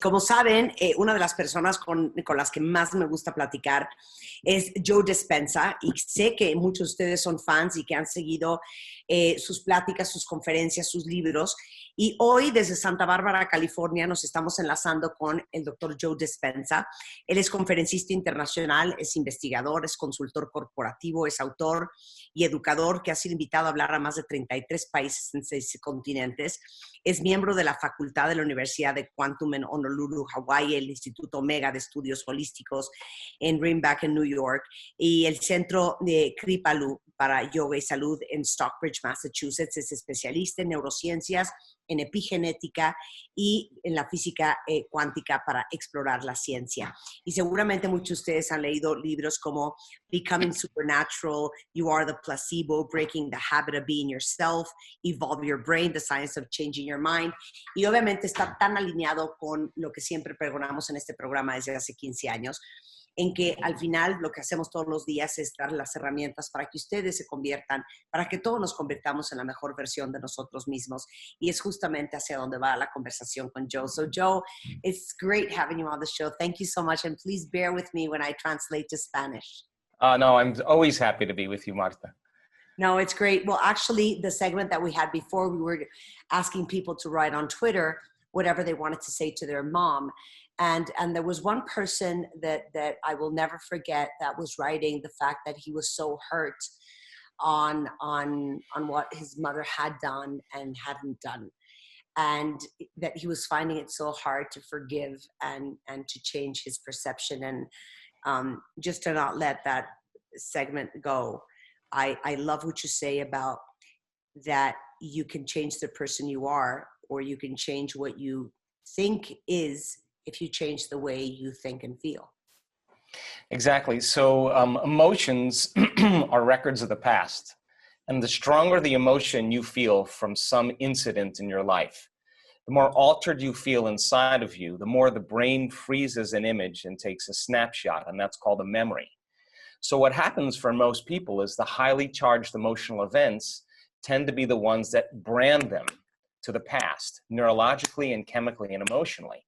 Como saben, una de las personas con las que más me gusta platicar es Joe Dispenza, y sé que muchos de ustedes son fans y que han seguido sus pláticas, sus conferencias, sus libros. Y hoy desde Santa Bárbara, California, nos estamos enlazando con el doctor Joe Dispenza. Él es conferencista internacional, es investigador, es consultor corporativo, es autor y educador que ha sido invitado a hablar a más de 33 países en 6 continentes. Es miembro de la Facultad de la Universidad de Quantum en Honolulu, Hawái, el Instituto Omega de Estudios Holísticos en Greenback, en New York, y el Centro de Kripalu para Yoga y Salud en Stockbridge, Massachusetts. Es especialista en neurociencias, en epigenética y en la física cuántica para explorar la ciencia. Y seguramente muchos de ustedes han leído libros como Becoming Supernatural, You Are the Placebo, Breaking the Habit of Being Yourself, Evolve Your Brain, The Science of Changing Your Mind. Y obviamente está tan alineado con lo que siempre pregonamos en este programa desde hace 15 años, en que al final lo que hacemos todos los días es dar las herramientas para que ustedes se conviertan, para que todos nos convirtamos en la mejor versión de nosotros mismos. Y es justamente hacia donde va la conversación con Joe. So Joe, it's great having you on the show. Thank you so much. And please bear with me when I translate to Spanish. No, I'm always happy to be with you, Marta. No, it's great. Well, actually, the segment that we had before, we were asking people to write on Twitter whatever they wanted to say to their mom. And there was one person that I will never forget that was writing the fact that he was so hurt on what his mother had done and hadn't done. And that he was finding it so hard to forgive and to change his perception and just to not let that segment go. I love what you say about that you can change the person you are, or you can change what you think is if you change the way you think and feel. Exactly. So emotions are records of the past. And the stronger the emotion you feel from some incident in your life, the more altered you feel inside of you, the more the brain freezes an image and takes a snapshot, and that's called a memory. So what happens for most people is the highly charged emotional events tend to be the ones that brand them to the past, neurologically and chemically and emotionally.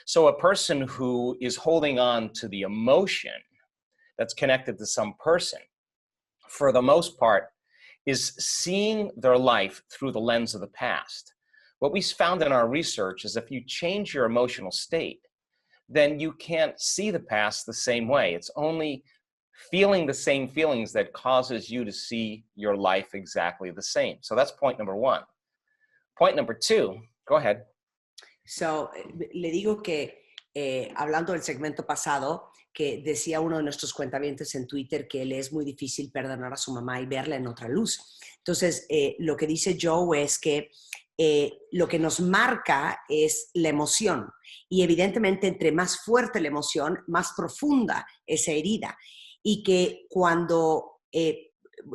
So a person who is holding on to the emotion that's connected to some person, for the most part, is seeing their life through the lens of the past. What we found in our research is if you change your emotional state, then you can't see the past the same way. It's only feeling the same feelings that causes you to see your life exactly the same. So that's point number one. Point number two, go ahead. So, le digo que, hablando del segmento pasado, que decía uno de nuestros cuentavientes en Twitter que le es muy difícil perdonar a su mamá y verla en otra luz. Entonces, lo que dice Joe es que lo que nos marca es la emoción. Y evidentemente, entre más fuerte la emoción, más profunda esa herida. Y que cuando,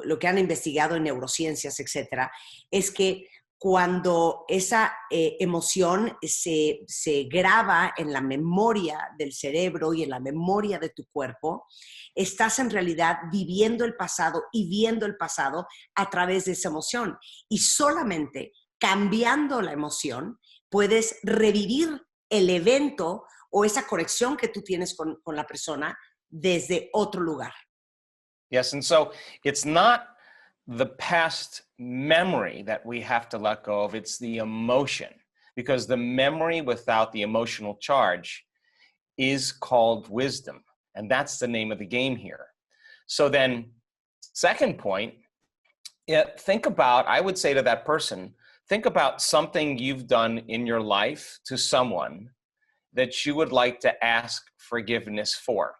lo que han investigado en neurociencias, etcétera, es que cuando esa emoción se graba en la memoria del cerebro y en la memoria de tu cuerpo, estás en realidad viviendo el pasado y viendo el pasado a través de esa emoción. Y solamente cambiando la emoción puedes revivir el evento o esa conexión que tú tienes con la persona desde otro lugar. Yes, and so it's not the past memory that we have to let go of, it's the emotion, because the memory without the emotional charge is called wisdom, and that's the name of the game here. So then, second point, think about, I would say to that person, think about something you've done in your life to someone that you would like to ask forgiveness for.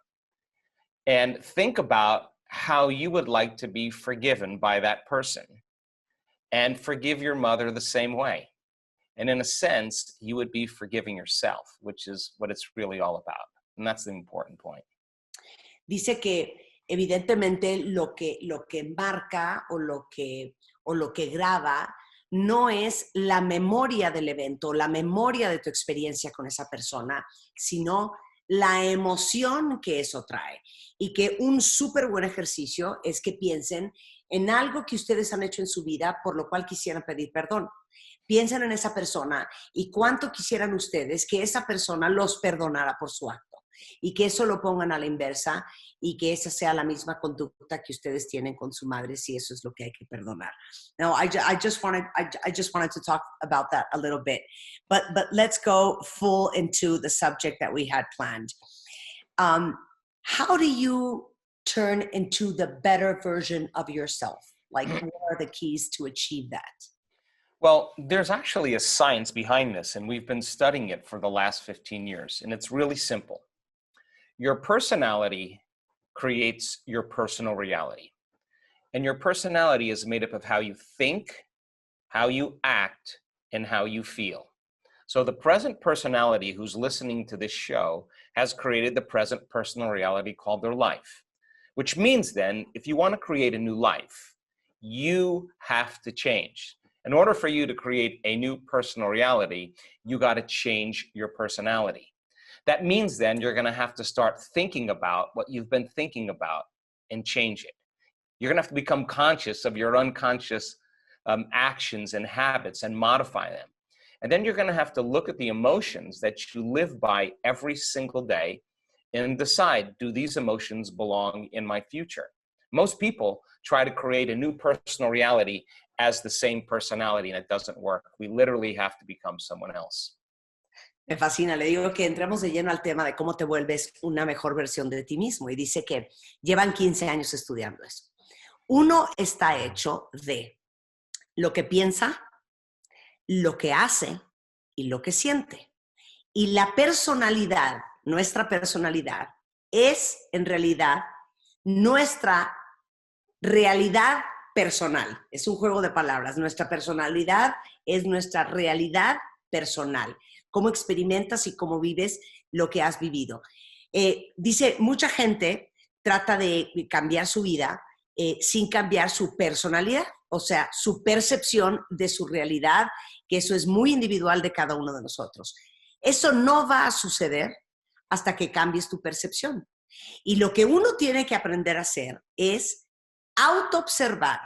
And think about how you would like to be forgiven by that person, and forgive your mother the same way. And in a sense, you would be forgiving yourself, which is what it's really all about. And that's the important point. Dice que evidentemente lo que marca o lo que graba no es la memoria del evento, la memoria de tu experiencia con esa persona, sino la emoción que eso trae. Y que un súper buen ejercicio es que piensen en algo que ustedes han hecho en su vida por lo cual quisieran pedir perdón. piensen en esa persona y cuánto quisieran ustedes que esa persona los perdonara por su acto y que eso lo pongan a la inversa y que esa sea la misma conducta que ustedes tienen con su madre si eso es lo que hay que perdonar. Now, I just wanted to talk about that a little bit, but let's go full into the subject that we had planned. How do you turn into the better version of yourself? Like, what are the keys to achieve that? Well, there's actually a science behind this, and we've been studying it for the last 15 years, and it's really simple. Your personality creates your personal reality, and your personality is made up of how you think, how you act, and how you feel. So the present personality who's listening to this show has created the present personal reality called their life, which means then, if you want to create a new life, you have to change. In order for you to create a new personal reality, you got to change your personality. That means then you're going to have to start thinking about what you've been thinking about and change it. You're going to have to become conscious of your unconscious actions and habits and modify them. And then you're going to have to look at the emotions that you live by every single day and decide, do these emotions belong in my future? Most people try to create a new personal reality as the same personality, and it doesn't work. We literally have to become someone else. Me fascina, le digo que entremos de lleno al tema de cómo te vuelves una mejor versión de ti mismo. Y dice que llevan 15 años estudiando eso. Uno está hecho de lo que piensa, lo que hace y lo que siente. Y la personalidad, nuestra personalidad, es en realidad nuestra realidad personal. Es un juego de palabras. Nuestra personalidad es nuestra realidad personal. Cómo experimentas y cómo vives lo que has vivido. Dice, mucha gente trata de cambiar su vida sin cambiar su personalidad, o sea, su percepción de su realidad, que eso es muy individual de cada uno de nosotros. Eso no va a suceder hasta que cambies tu percepción. Y lo que uno tiene que aprender a hacer es autoobservar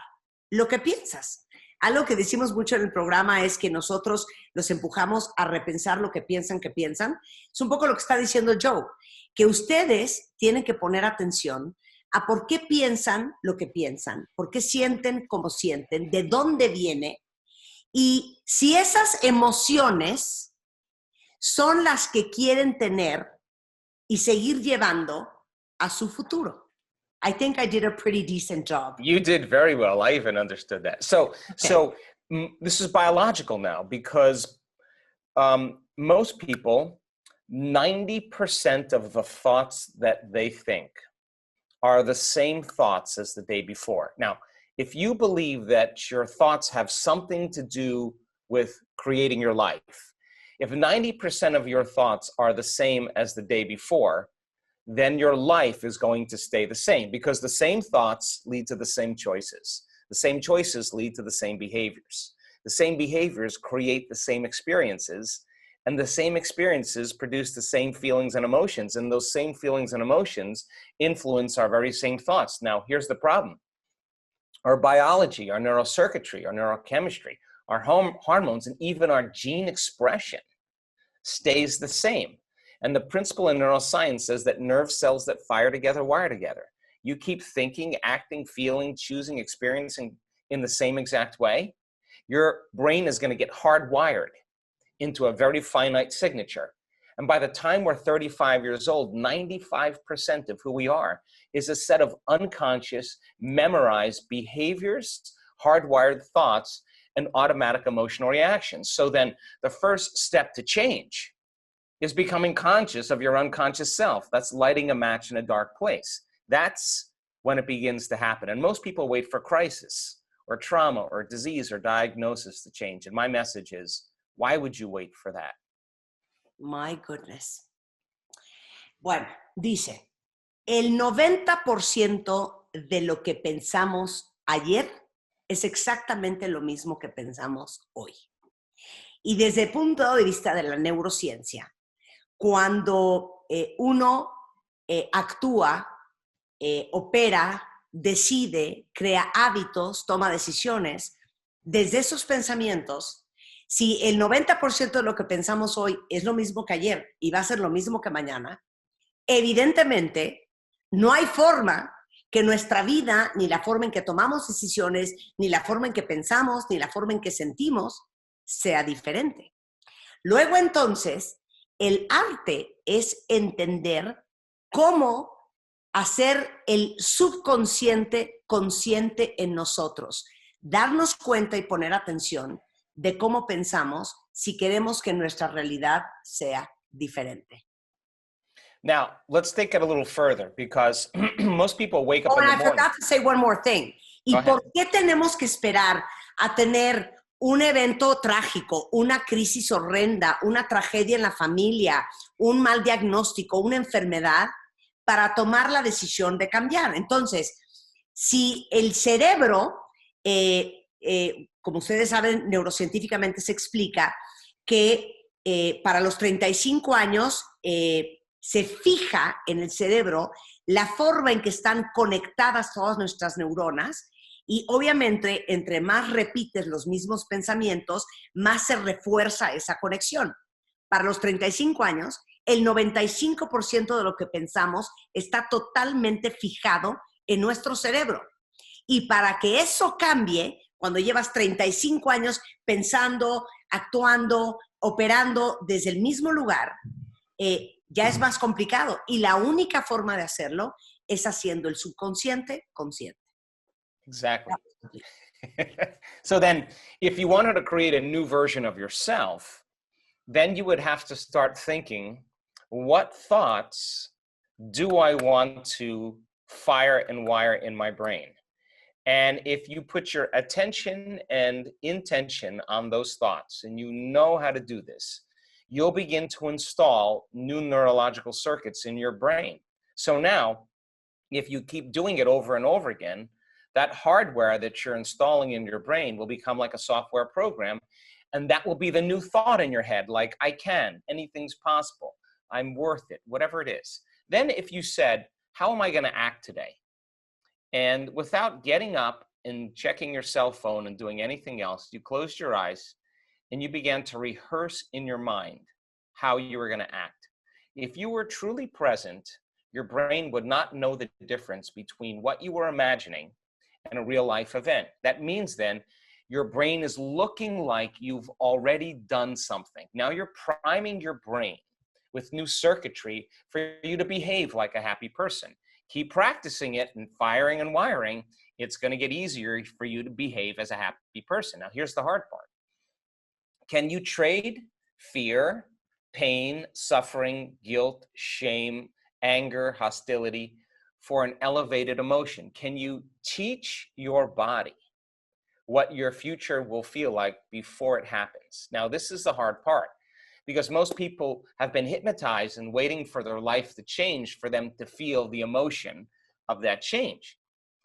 lo que piensas. Algo que decimos mucho en el programa es que nosotros los empujamos a repensar lo que piensan. Es un poco lo que está diciendo Joe, que ustedes tienen que poner atención a por qué piensan lo que piensan, por qué sienten como sienten, de dónde viene, y si esas emociones son las que quieren tener y seguir llevando a su futuro. I think I did a pretty decent job. You did very well. I even understood that. So this is biological now, because most people, 90% of the thoughts that they think are the same thoughts as the day before. Now, if you believe that your thoughts have something to do with creating your life, if 90% of your thoughts are the same as the day before, then your life is going to stay the same, because the same thoughts lead to the same choices. The same choices lead to the same behaviors. The same behaviors create the same experiences, and the same experiences produce the same feelings and emotions, and those same feelings and emotions influence our very same thoughts. Now, here's the problem. Our biology, our neurocircuitry, our neurochemistry, our hormones, and even our gene expression stays the same. And the principle in neuroscience says that nerve cells that fire together wire together. You keep thinking, acting, feeling, choosing, experiencing in the same exact way, your brain is going to get hardwired into a very finite signature. And by the time we're 35 years old, 95% of who we are is a set of unconscious, memorized behaviors, hardwired thoughts, and automatic emotional reactions. So then the first step to change is becoming conscious of your unconscious self. That's lighting a match in a dark place. That's when it begins to happen. And most people wait for crisis or trauma or disease or diagnosis to change. And my message is, why would you wait for that? My goodness. Bueno, dice, el 90% de lo que pensamos ayer es exactamente lo mismo que pensamos hoy. Y desde el punto de vista de la neurociencia, cuando uno actúa, opera, decide, crea hábitos, toma decisiones, desde esos pensamientos Si el 90% de lo que pensamos hoy es lo mismo que ayer y va a ser lo mismo que mañana, evidentemente no hay forma que nuestra vida, ni la forma en que tomamos decisiones, ni la forma en que pensamos, ni la forma en que sentimos, sea diferente. Luego entonces, el arte es entender cómo hacer el subconsciente consciente en nosotros, darnos cuenta y poner atención de cómo pensamos si queremos que nuestra realidad sea diferente. Now, let's take it a little further because most people wake up Oh, in and the I morning. forgot to say one more thing. Go ¿Y ahead. por qué tenemos que esperar a tener un evento trágico, una crisis horrenda, una tragedia en la familia, un mal diagnóstico, una enfermedad, para tomar la decisión de cambiar? Entonces, si el cerebro, como ustedes saben, neurocientíficamente se explica que para los 35 años se fija en el cerebro la forma en que están conectadas todas nuestras neuronas, y obviamente entre más repites los mismos pensamientos, más se refuerza esa conexión. Para los 35 años, el 95% de lo que pensamos está totalmente fijado en nuestro cerebro. Y para que eso cambie, cuando llevas 35 años pensando, actuando, operando desde el mismo lugar, ya es más complicado. Y la única forma de hacerlo es haciendo el subconsciente consciente. Exactly. So then, if you wanted to create a new version of yourself, then you would have to start thinking, what thoughts do I want to fire and wire in my brain? And if you put your attention and intention on those thoughts, and you know how to do this, you'll begin to install new neurological circuits in your brain. So now, if you keep doing it over and over again, that hardware that you're installing in your brain will become like a software program, and that will be the new thought in your head, like, I can, anything's possible, I'm worth it, whatever it is. Then if you said, how am I going to act today? And without getting up and checking your cell phone and doing anything else, you closed your eyes and you began to rehearse in your mind how you were going to act. If you were truly present, your brain would not know the difference between what you were imagining and a real life event. That means then your brain is looking like you've already done something. Now you're priming your brain with new circuitry for you to behave like a happy person. Keep practicing it and firing and wiring. It's going to get easier for you to behave as a happy person. Now, here's the hard part. Can you trade fear, pain, suffering, guilt, shame, anger, hostility for an elevated emotion? Can you teach your body what your future will feel like before it happens? Now, this is the hard part, because most people have been hypnotized and waiting for their life to change for them to feel the emotion of that change.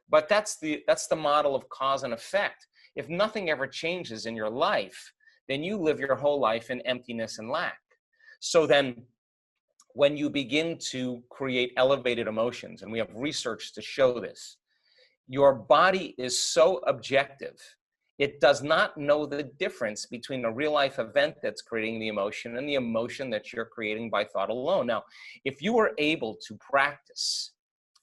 But that's the model of cause and effect. If nothing ever changes in your life, then you live your whole life in emptiness and lack. So then when you begin to create elevated emotions, and we have research to show this, your body is so objective, it does not know the difference between a real life event that's creating the emotion and the emotion that you're creating by thought alone. Now, if you were able to practice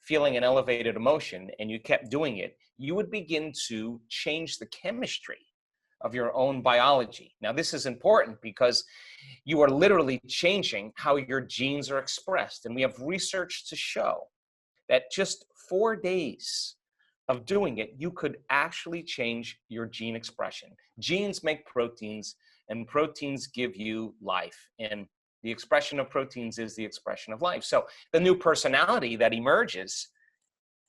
feeling an elevated emotion and you kept doing it, you would begin to change the chemistry of your own biology. Now, this is important because you are literally changing how your genes are expressed. And we have research to show that just 4 days of doing it, you could actually change your gene expression. Genes make proteins, and proteins give you life. And the expression of proteins is the expression of life. So the new personality that emerges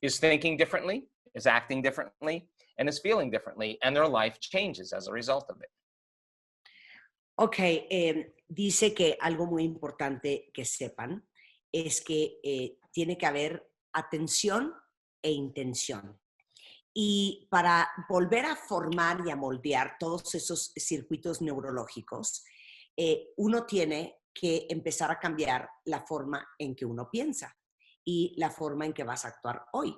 is thinking differently, is acting differently, and is feeling differently, and their life changes as a result of it. Ok, dice que algo muy importante que sepan es que tiene que haber atención e intención. Y para volver a formar y a moldear todos esos circuitos neurológicos, uno tiene que empezar a cambiar la forma en que uno piensa y la forma en que vas a actuar hoy.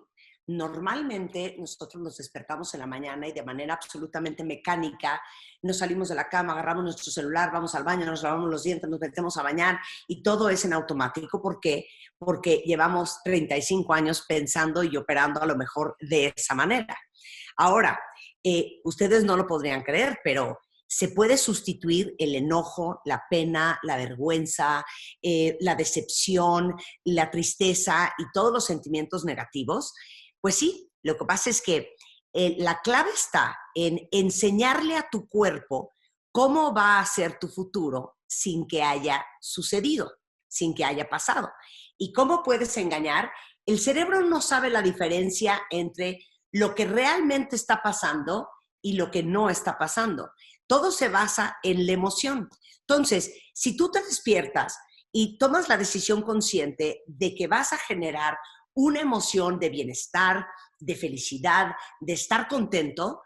Normalmente nosotros nos despertamos en la mañana y de manera absolutamente mecánica nos salimos de la cama, agarramos nuestro celular, vamos al baño, nos lavamos los dientes, nos metemos a bañar y todo es en automático. ¿Por qué? Porque llevamos 35 años pensando y operando a lo mejor de esa manera. Ahora, ustedes no lo podrían creer, pero se puede sustituir el enojo, la pena, la vergüenza, la decepción, la tristeza y todos los sentimientos negativos. Pues sí, lo que pasa es que la clave está en enseñarle a tu cuerpo cómo va a ser tu futuro sin que haya sucedido, sin que haya pasado. ¿Y cómo puedes engañar? El cerebro no sabe la diferencia entre lo que realmente está pasando y lo que no está pasando. Todo se basa en la emoción. Entonces, si tú te despiertas y tomas la decisión consciente de que vas a generar una emoción de bienestar, de felicidad, de estar contento,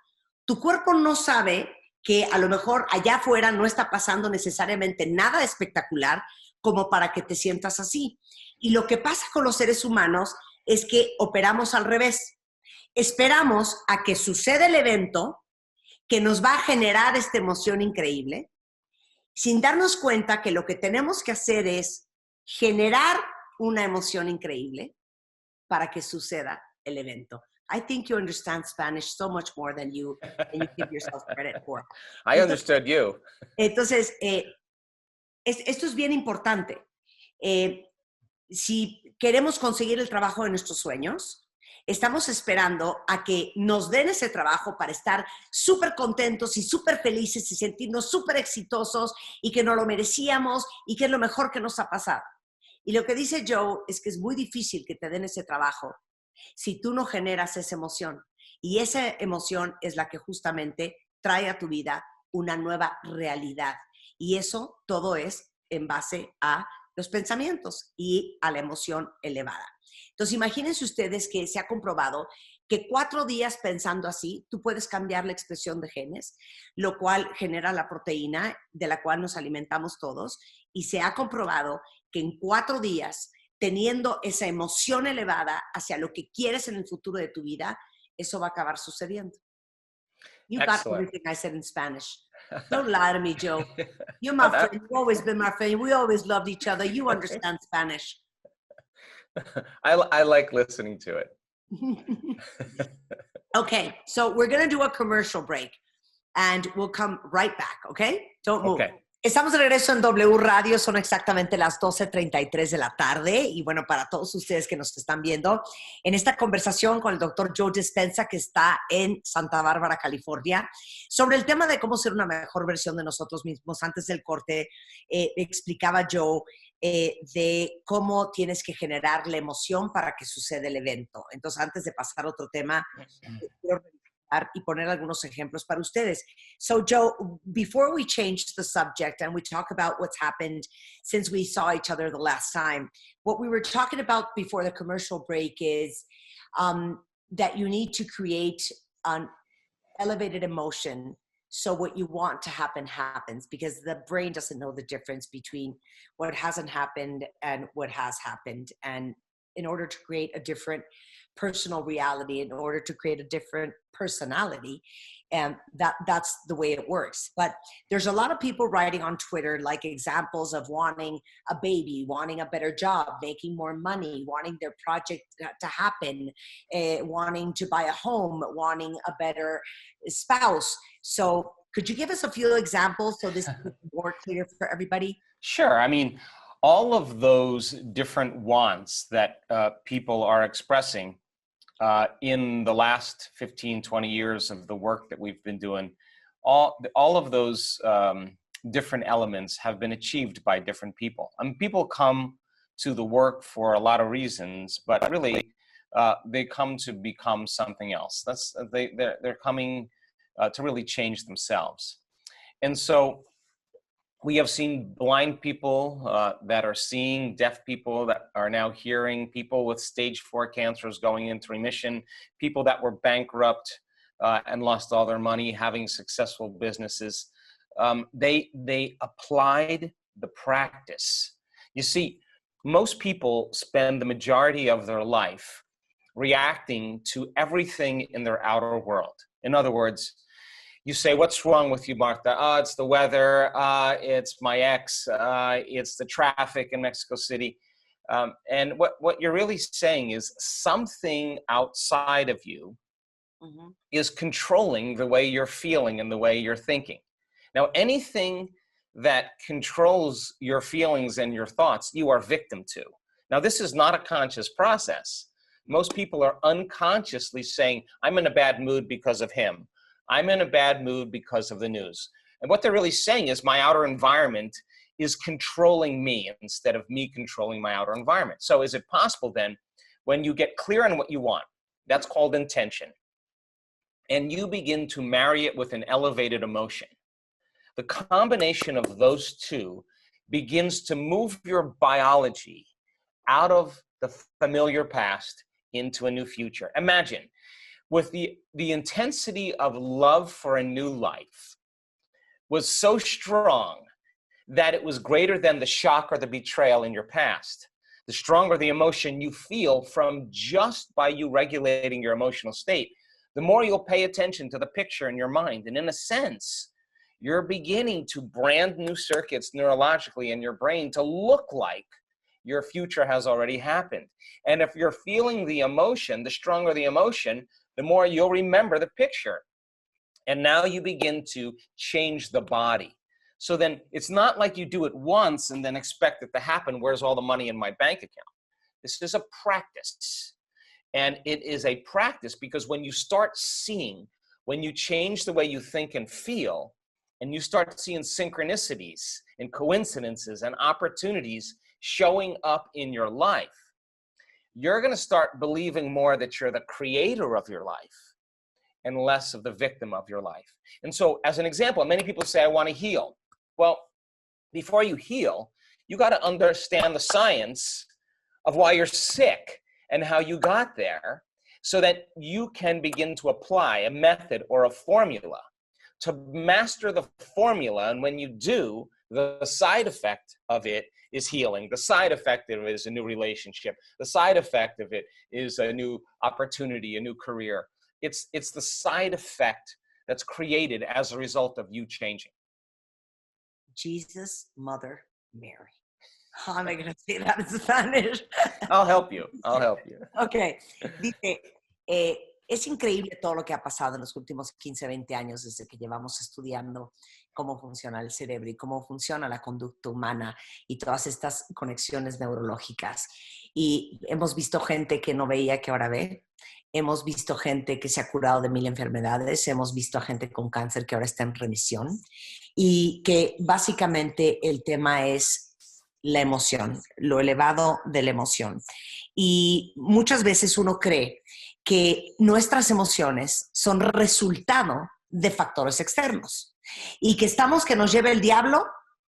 tu cuerpo no sabe que a lo mejor allá afuera no está pasando necesariamente nada espectacular como para que te sientas así. Y lo que pasa con los seres humanos es que operamos al revés. Esperamos a que suceda el evento que nos va a generar esta emoción increíble, sin darnos cuenta que lo que tenemos que hacer es generar una emoción increíble para que suceda el evento. I think you understand Spanish so much more than you give yourself credit for. I understood you. Entonces, esto es bien importante. Si queremos conseguir el trabajo de nuestros sueños, estamos esperando a que nos den ese trabajo para estar súper contentos y súper felices y sentirnos súper exitosos y que nos lo merecíamos y que es lo mejor que nos ha pasado. Y lo que dice Joe es que es muy difícil que te den ese trabajo si tú no generas esa emoción. Y esa emoción es la que justamente trae a tu vida una nueva realidad. Y eso todo es en base a los pensamientos y a la emoción elevada. Entonces, imagínense ustedes que se ha comprobado que 4 días pensando así, tú puedes cambiar la expresión de genes, lo cual genera la proteína de la cual nos alimentamos todos. Y se ha comprobado que en 4 días, teniendo esa emoción elevada hacia lo que quieres en el futuro de tu vida, eso va a acabar sucediendo. You got everything I said in Spanish. Don't lie to me, Joe. You're my friend. You've always been my friend. We always loved each other. You understand Spanish. I like listening to it. Okay, so we're going to do a commercial break and we'll come right back, okay? Don't move. Okay. Estamos de regreso en W Radio, son exactamente las 12:33 de la tarde y bueno, para todos ustedes que nos están viendo, en esta conversación con el doctor Joe Dispenza, que está en Santa Bárbara, California, sobre el tema de cómo ser una mejor versión de nosotros mismos. Antes del corte explicaba Joe de cómo tienes que generar la emoción para que suceda el evento. Entonces, antes de pasar a otro tema, quiero y poner algunos ejemplos para ustedes. So, Joe, before we change the subject and we talk about what's happened since we saw each other the last time, what we were talking about before the commercial break is that you need to create an elevated emotion so what you want to happen happens, because the brain doesn't know the difference between what hasn't happened and what has happened. And in order to create a different personal reality, in order to create a different personality, and that's the way it works. But there's a lot of people writing on Twitter like examples of wanting a baby, wanting a better job, making more money, wanting their project to happen, wanting to buy a home, wanting a better spouse. So could you give us a few examples so this is more clear for everybody? Sure. I mean, all of those different wants that people are expressing in the last 15, 20 years of the work that we've been doing, all of those different elements have been achieved by different people. I mean, people come to the work for a lot of reasons, but really they come to become something else. They're coming to really change themselves. And so we have seen blind people that are seeing, deaf people that are now hearing, people with stage 4 cancers going into remission, people that were bankrupt and lost all their money, having successful businesses. They applied the practice. You see, most people spend the majority of their life reacting to everything in their outer world. In other words, you say, what's wrong with you, Martha? Oh, it's the weather, it's my ex, it's the traffic in Mexico City. And what you're really saying is something outside of you is controlling the way you're feeling and the way you're thinking. Now, anything that controls your feelings and your thoughts, you are victim to. Now, this is not a conscious process. Most people are unconsciously saying, I'm in a bad mood because of him. I'm in a bad mood because of the news. And what they're really saying is my outer environment is controlling me instead of me controlling my outer environment. So is it possible then, when you get clear on what you want, that's called intention, and you begin to marry it with an elevated emotion, the combination of those two begins to move your biology out of the familiar past into a new future. Imagine, with the intensity of love for a new life was so strong that it was greater than the shock or the betrayal in your past. The stronger the emotion you feel from just by you regulating your emotional state, the more you'll pay attention to the picture in your mind. And in a sense, you're beginning to brand new circuits neurologically in your brain to look like your future has already happened. And if you're feeling the emotion, the stronger the emotion, the more you'll remember the picture. And now you begin to change the body. So then it's not like you do it once and then expect it to happen. Where's all the money in my bank account? This is a practice. And it is a practice because when you start seeing, when you change the way you think and feel, and you start seeing synchronicities and coincidences and opportunities showing up in your life, you're going to start believing more that you're the creator of your life and less of the victim of your life. And so, as an example, many people say, I want to heal. Well, before you heal, you got to understand the science of why you're sick and how you got there so that you can begin to apply a method or a formula to master the formula. And when you do, the side effect of it is healing. The side effect of it is a new relationship. The side effect of it is a new opportunity, a new career. It's the side effect that's created as a result of you changing. Jesus, Mother, Mary. How am I going to say that in Spanish? I'll help you. I'll help you. Okay. Dice, es increíble todo lo que ha pasado en los últimos 15, 20 años desde que llevamos estudiando cómo funciona el cerebro y cómo funciona la conducta humana y todas estas conexiones neurológicas. Y hemos visto gente que no veía que ahora ve. Hemos visto gente que se ha curado de 1000 enfermedades. Hemos visto a gente con cáncer que ahora está en remisión. Y que básicamente el tema es la emoción, lo elevado de la emoción. Y muchas veces uno cree que nuestras emociones son resultado de factores externos y que estamos que nos lleve el diablo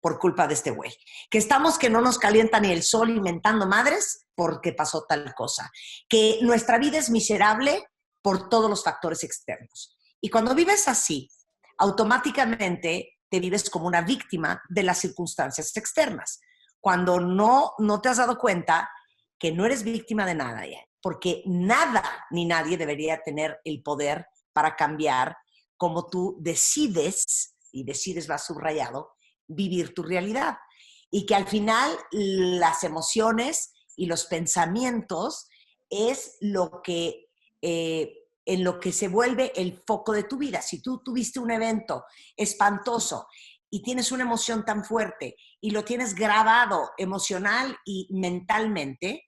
por culpa de este güey, que estamos que no nos calienta ni el sol inventando madres porque pasó tal cosa, que nuestra vida es miserable por todos los factores externos. Y cuando vives así, automáticamente te vives como una víctima de las circunstancias externas, cuando no te has dado cuenta que no eres víctima de nada, porque nada ni nadie debería tener el poder para cambiar cómo tú decides, y decides va subrayado, vivir tu realidad. Y que al final las emociones y los pensamientos es lo que, en lo que se vuelve el foco de tu vida. Si tú tuviste un evento espantoso y tienes una emoción tan fuerte y lo tienes grabado emocional y mentalmente,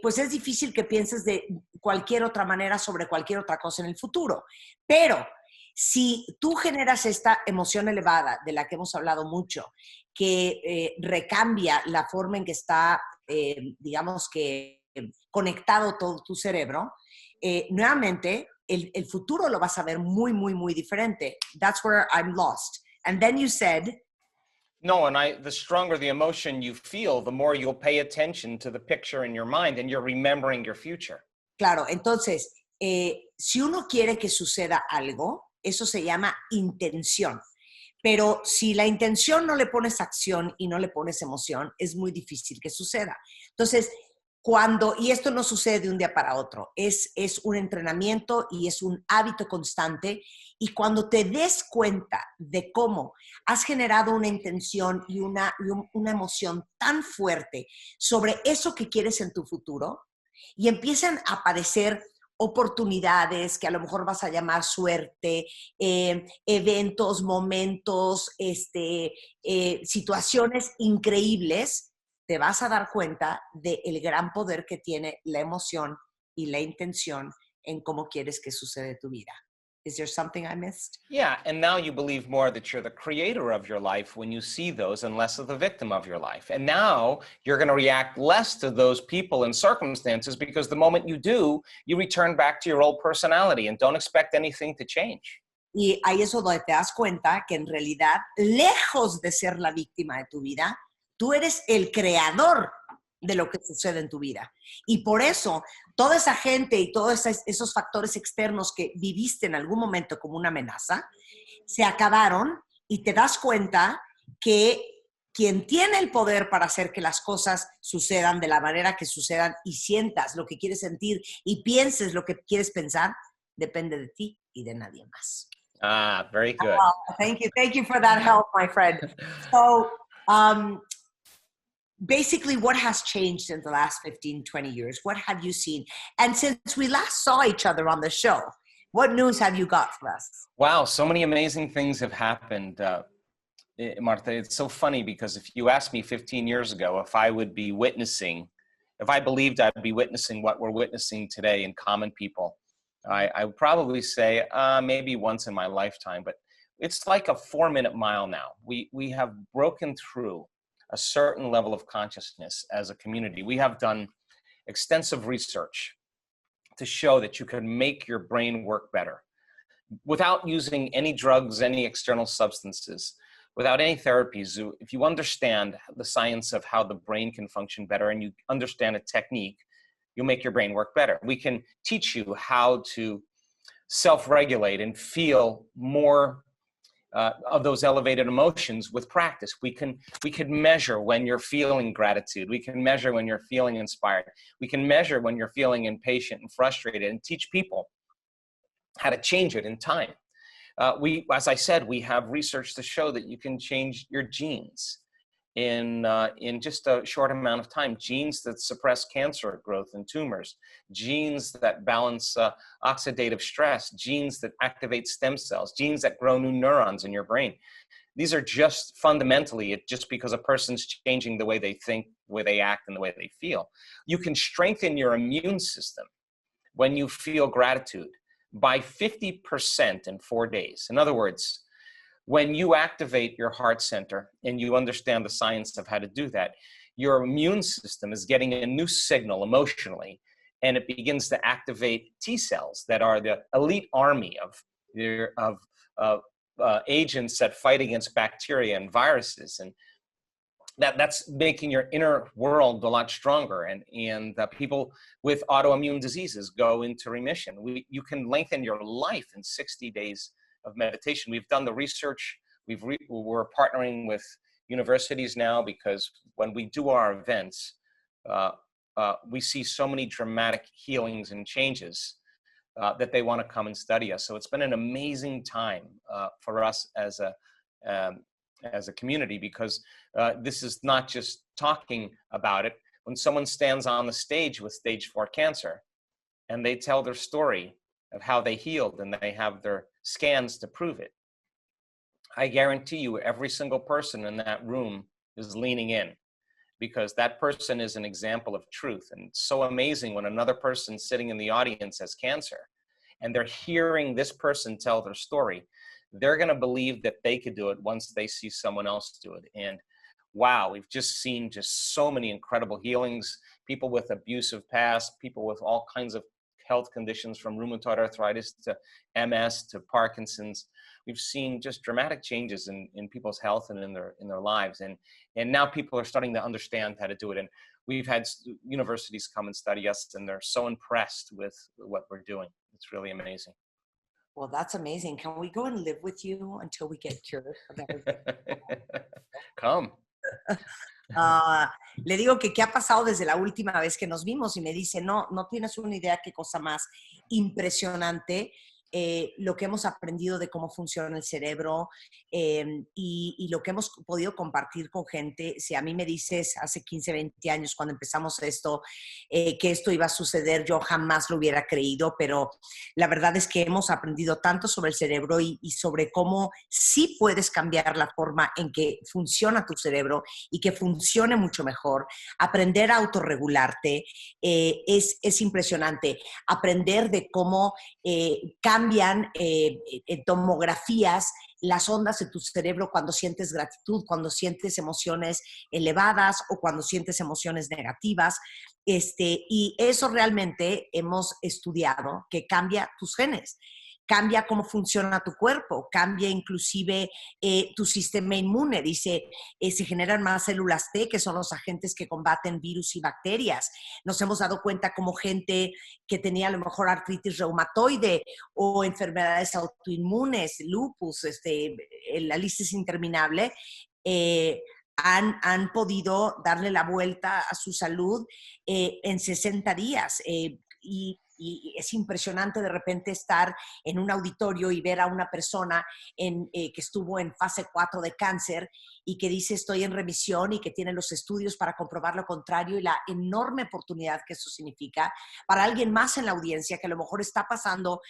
pues es difícil que pienses de cualquier otra manera sobre cualquier otra cosa en el futuro. Pero si tú generas esta emoción elevada, de la que hemos hablado mucho, que recambia la forma en que está, digamos que, conectado todo tu cerebro, nuevamente el futuro lo vas a ver muy, muy, muy diferente. That's where I'm lost. And then you said... No, and the stronger the emotion you feel, the more you'll pay attention to the picture in your mind and you're remembering your future. Claro, entonces, si uno quiere que suceda algo, eso se llama intención. Pero si la intención no le pones acción y no le pones emoción, es muy difícil que suceda. Entonces, y esto no sucede de un día para otro, es un entrenamiento y es un hábito constante, y cuando te des cuenta de cómo has generado una intención y una emoción tan fuerte sobre eso que quieres en tu futuro, y empiezan a aparecer oportunidades que a lo mejor vas a llamar suerte, eventos, momentos, situaciones increíbles, te vas a dar cuenta del gran poder que tiene la emoción y la intención en cómo quieres que suceda tu vida. Is there something I missed? Yeah, and now you believe more that you're the creator of your life when you see those and less of the victim of your life. And now you're going to react less to those people and circumstances because the moment you do, you return back to your old personality and don't expect anything to change. Y ahí es donde te das cuenta que en realidad, lejos de ser la víctima de tu vida, tú eres el creador de lo que sucede en tu vida. Y por eso, toda esa gente y todos esos factores externos que viviste en algún momento como una amenaza, se acabaron, y te das cuenta que quien tiene el poder para hacer que las cosas sucedan de la manera que sucedan, y sientas lo que quieres sentir y pienses lo que quieres pensar, depende de ti y de nadie más. Ah, very good. Thank you. Thank you for that help, my friend. So, basically, what has changed in the last 15, 20 years? What have you seen? And since we last saw each other on the show, what news have you got for us? Wow, so many amazing things have happened. Marta, it's so funny because if you asked me 15 years ago if I would be witnessing, if I believed I'd be witnessing what we're witnessing today in common people, I would probably say maybe once in my lifetime, but it's like a 4-minute mile now. We have broken through a certain level of consciousness as a community. We have done extensive research to show that you can make your brain work better without using any drugs, any external substances, without any therapies. If you understand the science of how the brain can function better and you understand a technique, you'll make your brain work better. We can teach you how to self-regulate and feel more of those elevated emotions with practice. We can measure when you're feeling gratitude. We can measure when you're feeling inspired. We can measure when you're feeling impatient and frustrated, and teach people how to change it in time. As I said, we have research to show that you can change your genes in just a short amount of time. Genes that suppress cancer growth and tumors, genes that balance oxidative stress, genes that activate stem cells, genes that grow new neurons in your brain. These are just fundamentally just because a person's changing the way they think, the way they act, and the way they feel. You can strengthen your immune system when you feel gratitude by 50% in 4 days. In other words, when you activate your heart center and you understand the science of how to do that, your immune system is getting a new signal emotionally, and it begins to activate T cells that are the elite army of agents that fight against bacteria and viruses. And that's making your inner world a lot stronger. And people with autoimmune diseases go into remission. You can lengthen your life in 60 days of meditation. We've done the research. We're partnering with universities now because when we do our events, we see so many dramatic healings and changes that they want to come and study us. So it's been an amazing time for us as a community, because this is not just talking about it. When someone stands on the stage with stage 4 cancer and they tell their story of how they healed and they have their scans to prove it, I guarantee you every single person in that room is leaning in, because that person is an example of truth. And it's so amazing when another person sitting in the audience has cancer and they're hearing this person tell their story, they're going to believe that they could do it once they see someone else do it. And wow, we've just seen just so many incredible healings, people with abusive past, people with all kinds of health conditions from rheumatoid arthritis to MS to Parkinson's. We've seen just dramatic changes in people's health and in their lives. And now people are starting to understand how to do it. And we've had universities come and study us, and they're so impressed with what we're doing. It's really amazing. Well, that's amazing. Can we go and live with you until we get cured of everything? Come. Ah, le digo que qué ha pasado desde la última vez que nos vimos y me dice, no, no tienes una idea qué cosa más impresionante lo que hemos aprendido de cómo funciona el cerebro y lo que hemos podido compartir con gente. Si a mí me dices hace 15, 20 años cuando empezamos esto, que esto iba a suceder, yo jamás lo hubiera creído, pero la verdad es que hemos aprendido tanto sobre el cerebro y sobre cómo sí puedes cambiar la forma en que funciona tu cerebro y que funcione mucho mejor. Aprender a autorregularte es impresionante. Aprender de cómo cambian tomografías las ondas de tu cerebro cuando sientes gratitud, cuando sientes emociones elevadas o cuando sientes emociones negativas. Y eso realmente hemos estudiado que cambia tus genes, cambia cómo funciona tu cuerpo, cambia inclusive tu sistema inmune. Dice, se generan más células T, que son los agentes que combaten virus y bacterias. Nos hemos dado cuenta como gente que tenía a lo mejor artritis reumatoide o enfermedades autoinmunes, lupus, la lista es interminable, han podido darle la vuelta a su salud en 60 días. Y es impresionante de repente estar en un auditorio y ver a una persona que estuvo en fase 4 de cáncer y que dice estoy en remisión y que tiene los estudios para comprobar lo contrario y la enorme oportunidad que eso significa para alguien más en la audiencia que a lo mejor está pasando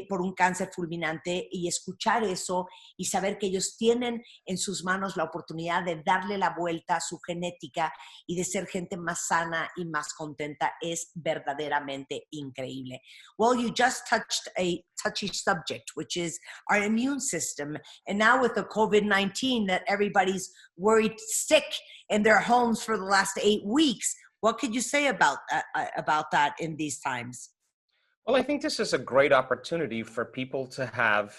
por un cáncer fulminante y escuchar eso y saber que ellos tienen en sus manos la oportunidad de darle la vuelta a su genética y de ser gente más sana y más contenta es verdaderamente increíble. Well, you just touched a touchy subject, which is our immune system. And now with the COVID-19 that everybody's worried sick in their homes for the last 8 weeks, what could you say about that in these times? Well, I think this is a great opportunity for people to have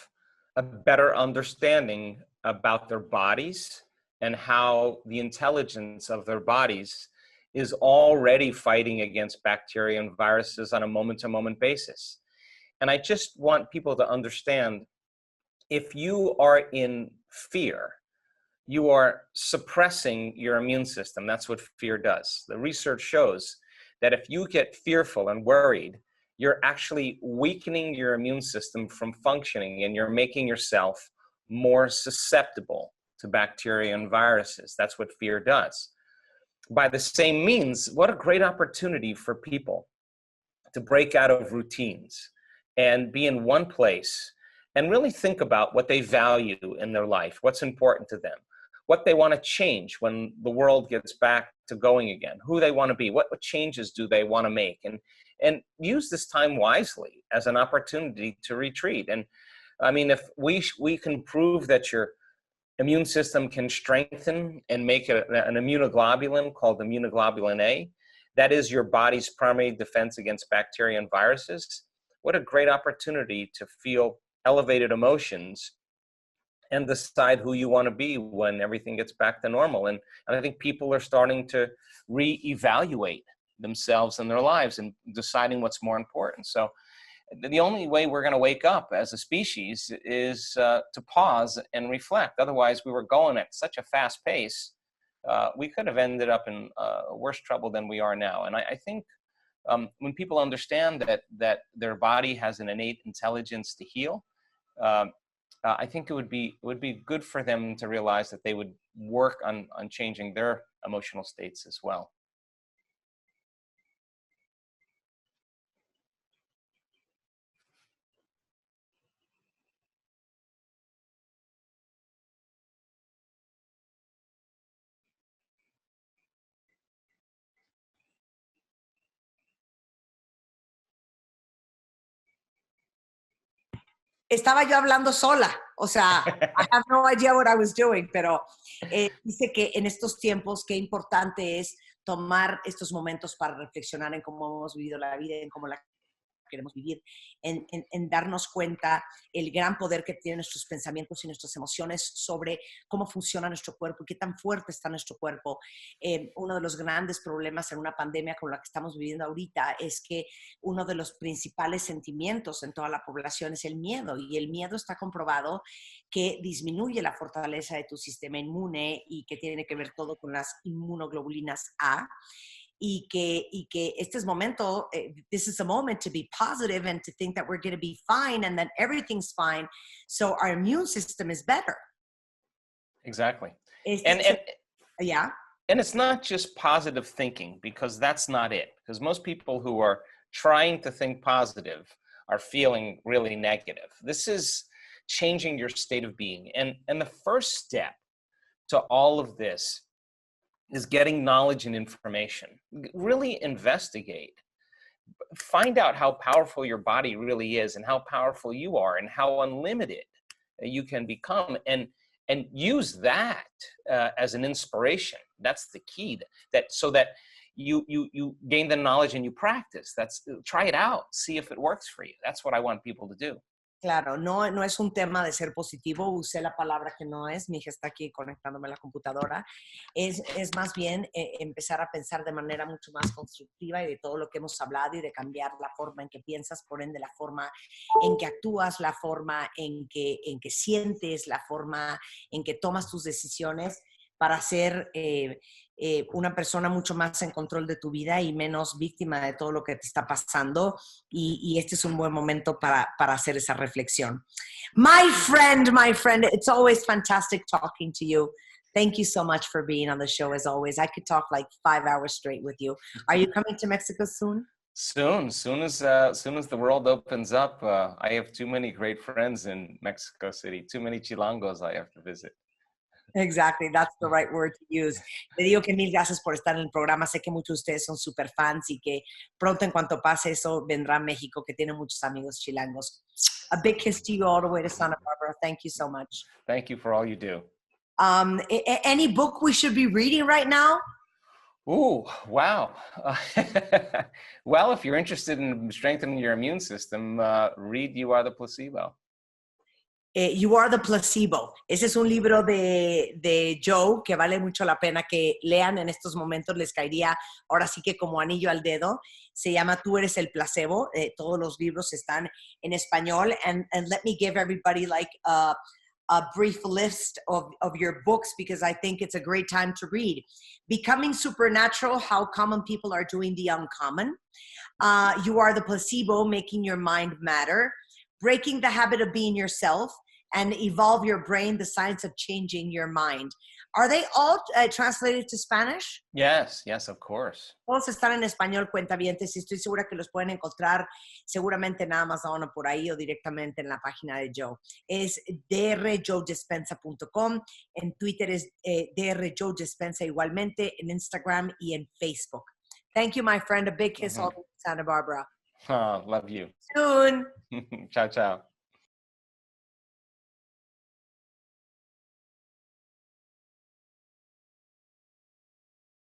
a better understanding about their bodies and how the intelligence of their bodies is already fighting against bacteria and viruses on a moment-to-moment basis. And I just want people to understand, if you are in fear, you are suppressing your immune system. That's what fear does. The research shows that if you get fearful and worried, you're actually weakening your immune system from functioning, and you're making yourself more susceptible to bacteria and viruses. That's what fear does. By the same means, what a great opportunity for people to break out of routines and be in one place and really think about what they value in their life, what's important to them, what they want to change when the world gets back to going again, who they want to be, what changes do they want to make, and use this time wisely as an opportunity to retreat. And I mean, if we can prove that your immune system can strengthen and make an immunoglobulin called immunoglobulin A, that is your body's primary defense against bacteria and viruses. What a great opportunity to feel elevated emotions and decide who you want to be when everything gets back to normal. And I think people are starting to reevaluate themselves and their lives and deciding what's more important. So the only way we're going to wake up as a species is to pause and reflect. Otherwise, we were going at such a fast pace, we could have ended up in worse trouble than we are now. And I think when people understand that their body has an innate intelligence to heal, I think it would be good for them to realize that they would work on changing their emotional states as well. Estaba yo hablando sola, o sea, I have no idea what I was doing, pero dice que en estos tiempos qué importante es tomar estos momentos para reflexionar en cómo hemos vivido la vida, en cómo la queremos vivir, en darnos cuenta el gran poder que tienen nuestros pensamientos y nuestras emociones sobre cómo funciona nuestro cuerpo y qué tan fuerte está nuestro cuerpo. Uno de los grandes problemas en una pandemia como la que estamos viviendo ahorita es que uno de los principales sentimientos en toda la población es el miedo, y el miedo está comprobado que disminuye la fortaleza de tu sistema inmune y que tiene que ver todo con las inmunoglobulinas A. Y que este es momento, this is a moment to be positive and to think that we're going to be fine and that everything's fine, so our immune system is better. Exactly. And yeah. And it's not just positive thinking, because that's not it. Because most people who are trying to think positive are feeling really negative. This is changing your state of being. And the first step to all of this is getting knowledge and information. Really investigate. Find out how powerful your body really is and how powerful you are and how unlimited you can become. And use that as an inspiration. That's the key. So that you gain the knowledge and you practice. Try it out. See if it works for you. That's what I want people to do. Claro, no es un tema de ser positivo, usé la palabra que no es, mi hija está aquí conectándome a la computadora, es más bien empezar a pensar de manera mucho más constructiva y de todo lo que hemos hablado y de cambiar la forma en que piensas, por ende la forma en que actúas, la forma en que sientes, la forma en que tomas tus decisiones para ser una persona mucho más en control de tu vida y menos víctima de todo lo que te está pasando. Y este es un buen momento para hacer esa reflexión. My friend, it's always fantastic talking to you. Thank you so much for being on the show, as always. I could talk like 5 hours straight with you. Are you coming to Mexico soon? Soon as the world opens up. I have too many great friends in Mexico City, too many chilangos I have to visit. Exactly, that's the right word to use. Le digo que mil gracias por estar en el programa. Sé que muchos de ustedes son super fans y que pronto, en cuanto pase eso, vendrá a México, que tiene muchos amigos chilangos. A big kiss to you all the way to Santa Barbara. Thank you so much. Thank you for all you do. Any book we should be reading right now? Ooh, wow. Well, if you're interested in strengthening your immune system, read You Are the Placebo. You Are the Placebo. Ese es un libro de Joe que vale mucho la pena que lean en estos momentos. Les caería ahora sí que como anillo al dedo. Se llama Tú Eres el Placebo. Todos los libros están en español. And let me give everybody like a brief list of your books, because I think it's a great time to read. Becoming Supernatural, How Common People Are Doing the Uncommon. You Are the Placebo, Making Your Mind Matter. Breaking the Habit of Being Yourself, and Evolve Your Brain, The Science of Changing Your Mind. Are they all translated to Spanish? Yes, of course. Todos están en español, cuentavientes, y estoy segura que los pueden encontrar seguramente en Amazon o por ahí, o directamente en la página de Joe. Es drjoedespensa.com, en Twitter es drjoedespensa igualmente, en Instagram y en Facebook. Thank you, my friend. A big kiss all the way to Santa Barbara. Oh, love you. Soon. Ciao, ciao.